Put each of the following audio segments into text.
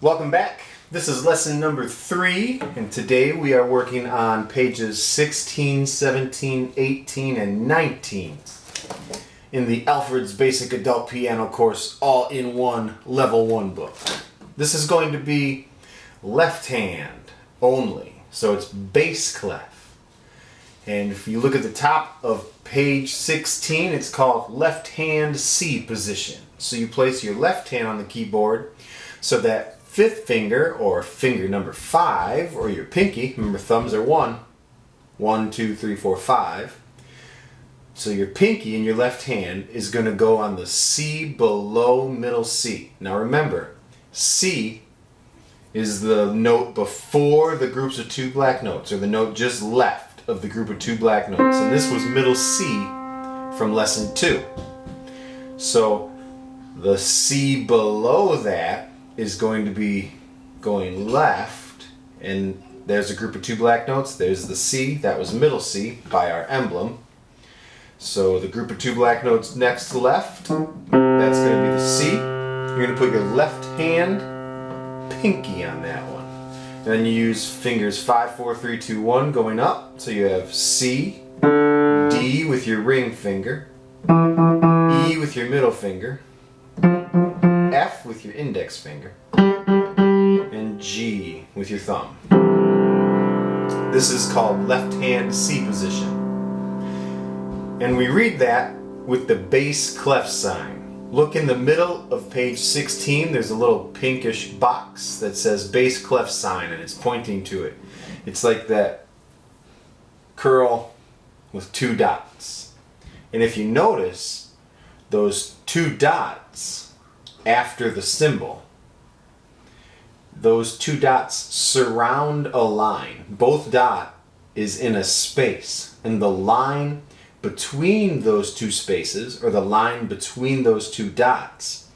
Welcome back. This is lesson number 3, and today we are working on pages 16, 17, 18, and 19 in the Alfred's Basic Adult Piano Course All-in-One Level 1 book. This is going to be left hand only, so it's bass clef. And if you look at the top of page 16, it's called left hand C position. So you place your left hand on the keyboard so that fifth finger, or finger number 5, or your pinky, remember thumbs are 1, 1, 2, 3, 4, 5. So your pinky in your left hand is going to go on the C below middle C. Now remember, C is the note before the groups of 2 black notes, or the note just left of the group of 2 black notes. And this was middle C from lesson 2. So the C below that is going to be going left, and there's a group of 2 black notes. There's the C, that was middle C by our emblem. So the group of 2 black notes next to left, that's going to be the C. You're going to put your left hand pinky on that one. And then you use fingers 5, 4, 3, 2, 1 going up. So you have C, D with your ring finger, E with your middle finger, F with your index finger, and G with your thumb. This is called left hand C position. And we read that with the bass clef sign. Look in the middle of page 16, there's a little pinkish box that says bass clef sign, and it's pointing to it. It's like that curl with 2 dots. And if you notice, those 2 dots after the symbol, those 2 dots surround a line. Both dot is in a space, and the line between those 2 spaces, or the line between those 2 dots,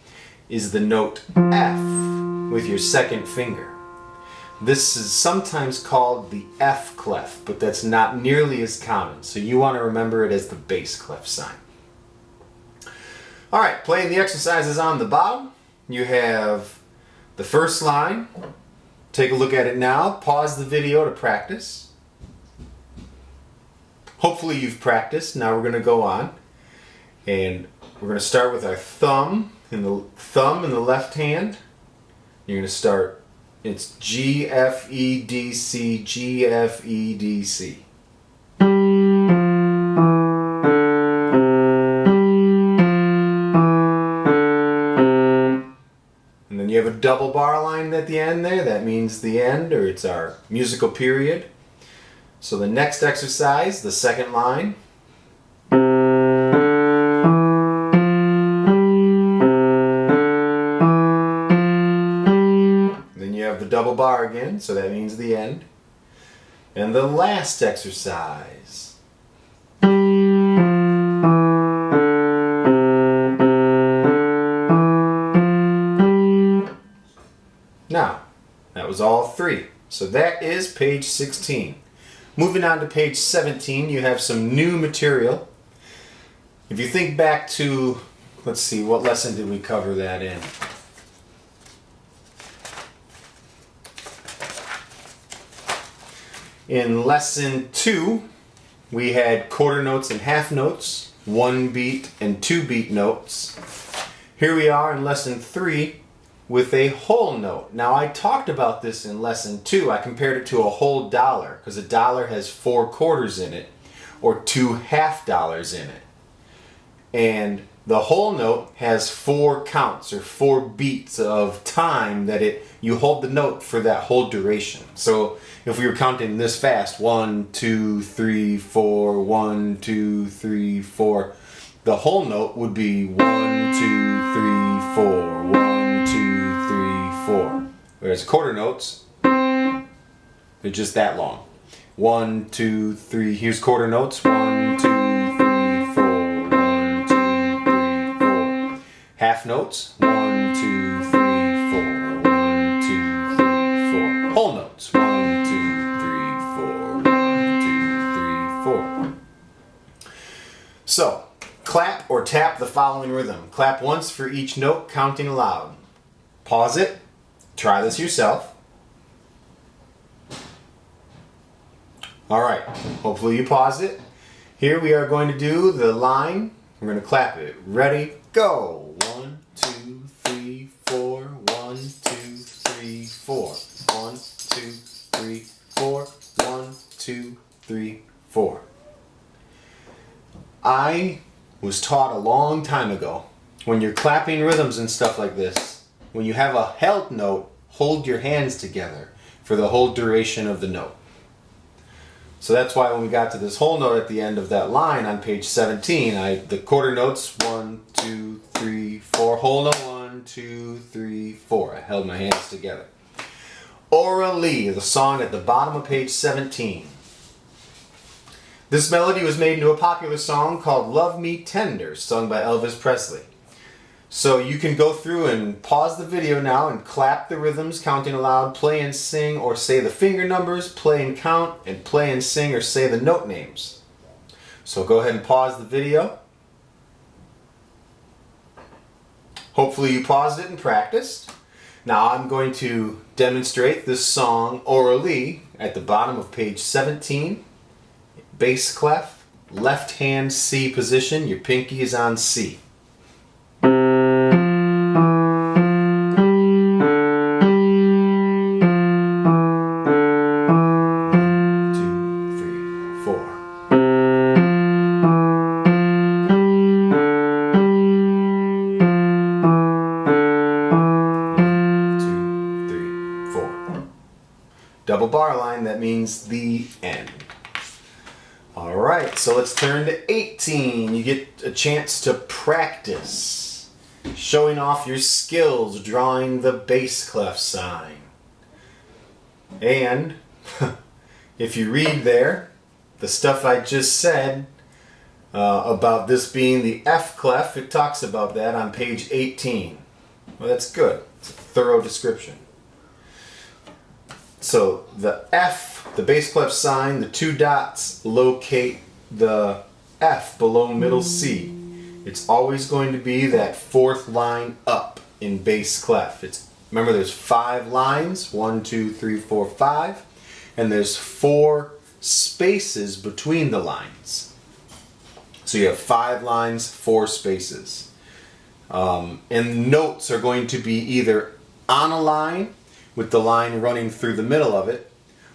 is the note F with your second finger. This is sometimes called the F clef, but that's not nearly as common, so you want to remember it as the bass clef sign. Alright, playing the exercises on the bottom. You have the first line. Take a look at it now. Pause the video to practice. Hopefully you've practiced. Now we're going to go on. And we're going to start with our thumb in the left hand. You're going to start, it's G, F, E, D, C, G, F, E, D, C. You have a double bar line at the end there. That means the end, or it's our musical period. So the next exercise, the second line. Then you have the double bar again, so that means the end. And the last exercise. Now, that was all 3. So that is page 16. Moving on to page 17, you have some new material. If you think back to, let's see, what lesson did we cover that in? In lesson 2, we had quarter notes and half notes, 1 beat and 2 beat notes. Here we are in lesson 3. With a whole note. Now I talked about this in lesson 2. I compared it to a whole dollar, because a dollar has 4 quarters in it, or 2 half dollars in it. And the whole note has 4 counts, or 4 beats of time that you hold the note for that whole duration. So if we were counting this fast, 1, 2, 3, 4, 1, 2, 3, 4, the whole note would be 1, 2, 3, 4, 1, 2, 3, 4. Whereas quarter notes, they're just that long. 1, 2, 3. Here's quarter notes. 1, 2, 3, 4. 1, 2, 3, 4. Half notes. 1, 2, 3, 4. 1, 2, 3, 4. Whole notes. 1, 2, 3, 4. 1, 2, 3, 4. So, clap or tap the following rhythm. Clap once for each note, counting aloud. Pause it. try this yourself. Alright, hopefully you paused it. Here we are going to do the line. We're going to clap it. Ready, go! 1, 2, 3, 4. 1, 2, 3, 4. 1, 2, 3, 4. 1, 2, 3, 4. I was taught a long time ago, when you're clapping rhythms and stuff like this, when you have a held note, hold your hands together for the whole duration of the note. So that's why when we got to this whole note at the end of that line on page 17, the quarter notes, 1, 2, 3, 4, whole note, 1, 2, 3, 4. I held my hands together. Orally, the song at the bottom of page 17. This melody was made into a popular song called Love Me Tender, sung by Elvis Presley. So you can go through and pause the video now and clap the rhythms, counting aloud, play and sing, or say the finger numbers, play and count, and play and sing or say the note names. So go ahead and pause the video. Hopefully you paused it and practiced. Now I'm going to demonstrate this song orally at the bottom of page 17. Bass clef, left hand C position, your pinky is on C. 4. Double bar line, that means the end. Alright, so let's turn to 18. You get a chance to practice showing off your skills drawing the bass clef sign. And if you read there, the stuff I just said about this being the F clef, it talks about that on page 18. Well, that's good. It's a thorough description. So the F, the bass clef sign, the two dots locate the F below middle C. It's always going to be that fourth line up in bass clef. Remember, there's 5 lines, 1, 2, 3, 4, 5, and there's 4 spaces between the lines. So you have 5 lines, 4 spaces. And notes are going to be either on a line with the line running through the middle of it,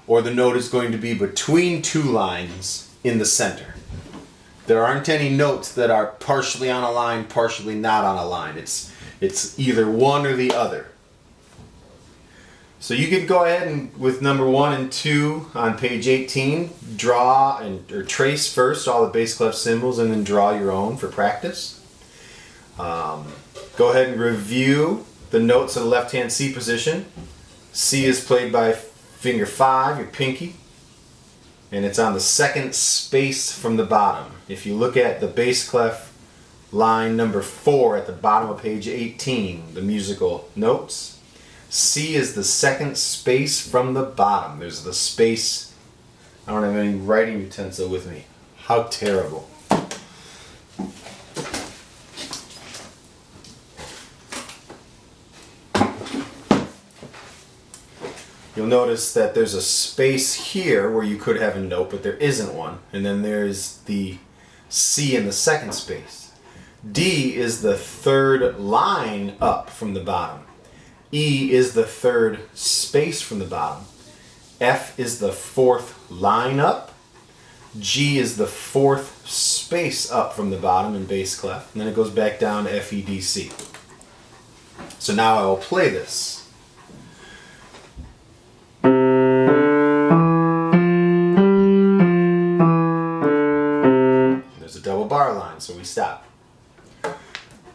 or the note is going to be between 2 lines in the center. There aren't any notes that are partially on a line, partially not on a line. It's either one or the other. So you can go ahead and, with number 1 and 2 on page 18, draw or trace first all the bass clef symbols and then draw your own for practice. Go ahead and review the notes of the left hand C position. C is played by finger 5, your pinky, and it's on the second space from the bottom. If you look at the bass clef line number 4 at the bottom of page 18, the musical notes, C is the second space from the bottom. There's the space. I don't have any writing utensil with me. How terrible. You'll notice that there's a space here where you could have a note, but there isn't one. And then there's the C in the second space. D is the third line up from the bottom. E is the third space from the bottom. F is the fourth line up. G is the fourth space up from the bottom in bass clef. And then it goes back down to F, E, D, C. So now I will play this. Double bar line, so we stop.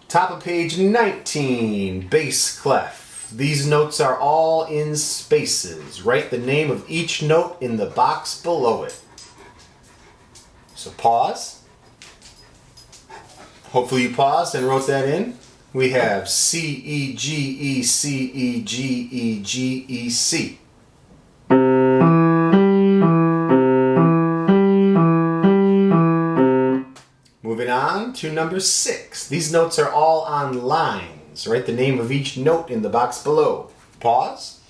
Top of page 19, bass clef. These notes are all in spaces. Write the name of each note in the box below it. So pause. Hopefully you paused and wrote that in. We have C, E, G, E, C, E, G, E, G, E, C. Moving on to number 6. These notes are all on lines. Write the name of each note in the box below. pause.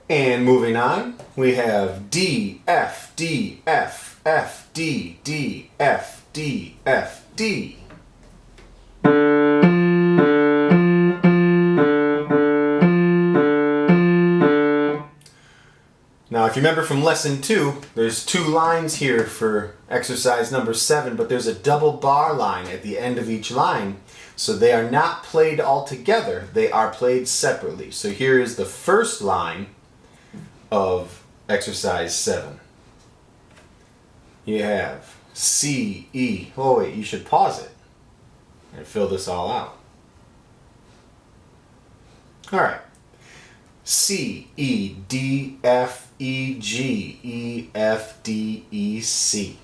And moving on, we have D, F, D, F, F, D, D, F, D, F, D. Now, if you remember from lesson 2, there's 2 lines here for exercise number 7, but there's a double bar line at the end of each line. So they are not played all together, they are played separately. So here is the first line of exercise 7. You have C, E. Oh wait, you should pause it and fill this all out. All right. C, E, D, F, E, G, E, F, D, E, C.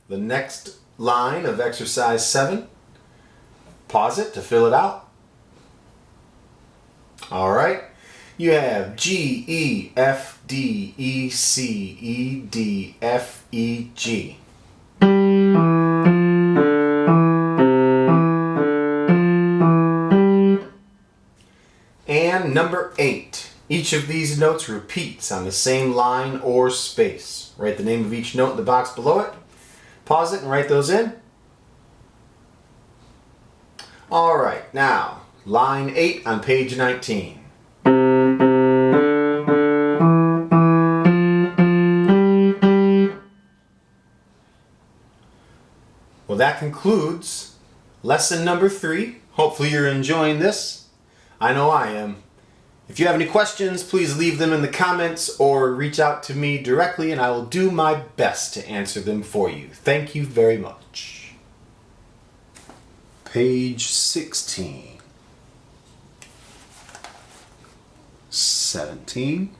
The next line of exercise 7, pause it to fill it out. All right. You have G, E, F, D, E, C, E, D, F, E, G. And number 8. Each of these notes repeats on the same line or space. Write the name of each note in the box below it. Pause it and write those in. All right, now line 8 on page 19. Well, that concludes lesson number 3. Hopefully you're enjoying this. I know I am. If you have any questions, please leave them in the comments or reach out to me directly and I will do my best to answer them for you. Thank you very much. Page 16. 17.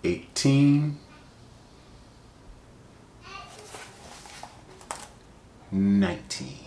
18, 19.